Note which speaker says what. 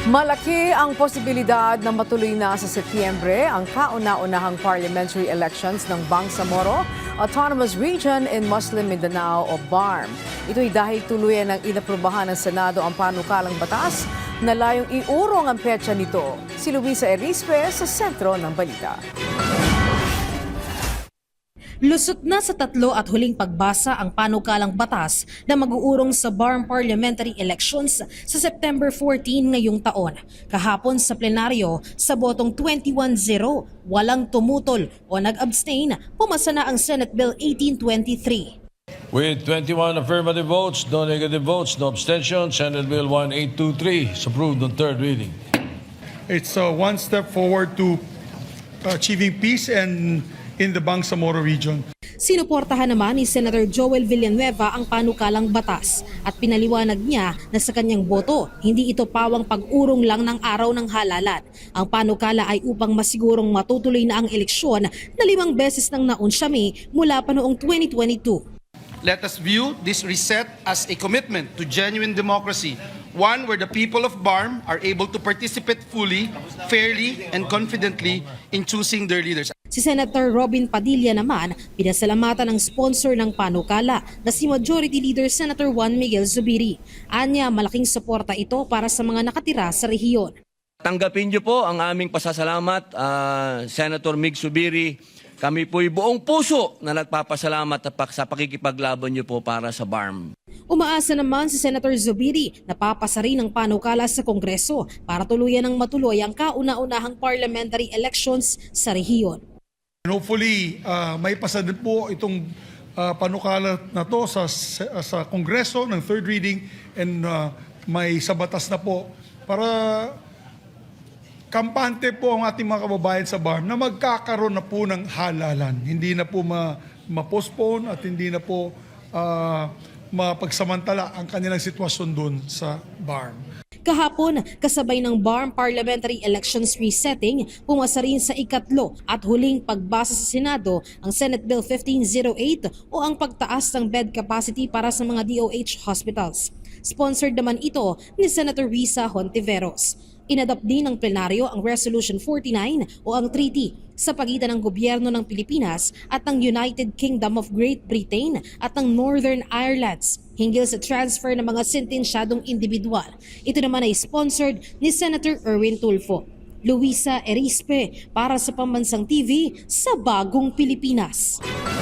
Speaker 1: Malaki ang posibilidad na matuloy na sa Setyembre ang kauna-unahang parliamentary elections ng Bangsamoro Autonomous Region in Muslim Mindanao o BARM. Ito'y dahil tuluyan ng inaprubahan ng Senado ang panukalang batas na layong iurong ang petsa nito. Si Luisa Erispe sa sentro ng balita.
Speaker 2: Lusot na sa tatlo at huling pagbasa ang panukalang batas na mag-uurong sa BARM parliamentary elections sa September 14 ngayong taon. Kahapon sa plenaryo, sa botong 21-0, walang tumutol o nag-abstain, pumasa na ang Senate Bill 1823.
Speaker 3: With 21 affirmative votes, no negative votes, no abstention, Senate Bill 1823 is approved on third reading.
Speaker 4: It's one step forward to achieving peace and in the Bangsamoro region.
Speaker 2: Sinuportahan naman ni Senator Joel Villanueva ang panukalang batas at pinaliwanag niya na sa kanyang boto, hindi ito pawang pag-urong lang ng araw ng halalan. Ang panukala ay upang masigurong matutuloy na ang eleksyon na 5 beses nang naunsyami mula pa noong 2022.
Speaker 5: Let us view this reset as a commitment to genuine democracy, one where the people of BARM are able to participate fully, fairly, and confidently in choosing their leaders.
Speaker 2: Si Senator Robin Padilla naman, pinasalamatan ng sponsor ng panukala na si Majority Leader Senator Juan Miguel Zubiri. Anya, malaking suporta ito para sa mga nakatira sa rehiyon.
Speaker 6: Tanggapin niyo po ang aming pasasalamat, Senator Mig Zubiri. Kami po'y buong puso na nagpapasalamat sa pakikipaglaban niyo po para sa BARM.
Speaker 2: Umaasa naman si Senator Zubiri na papasa rin ang panukala sa Kongreso para tuluyan ng matuloy ang kauna-unahang parliamentary elections sa rehiyon.
Speaker 4: And hopefully, may pasa din po itong panukala na to sa Kongreso ng third reading and may sa batas na po para kampante po ang ating mga kababayan sa BARM na magkakaroon na po ng halalan. Hindi na po ma-postpone at hindi na po mapagsamantala ang kanilang sitwasyon doon sa BARM.
Speaker 2: Kahapon, kasabay ng BARM Parliamentary Elections resetting, pumasa rin sa ikatlo at huling pagbasa sa Senado ang Senate Bill 1508 o ang pagtaas ng bed capacity para sa mga DOH hospitals. Sponsored naman ito ni Senator Risa Hontiveros. Inadopt din ng plenaryo ang Resolution 49 o ang treaty sa pagitan ng gobyerno ng Pilipinas at ng United Kingdom of Great Britain at ng Northern Ireland hinggil sa transfer ng mga sentensyadong individual. Ito naman ay sponsored ni Senator Erwin Tulfo. Luisa Erispe para sa Pambansang TV sa Bagong Pilipinas.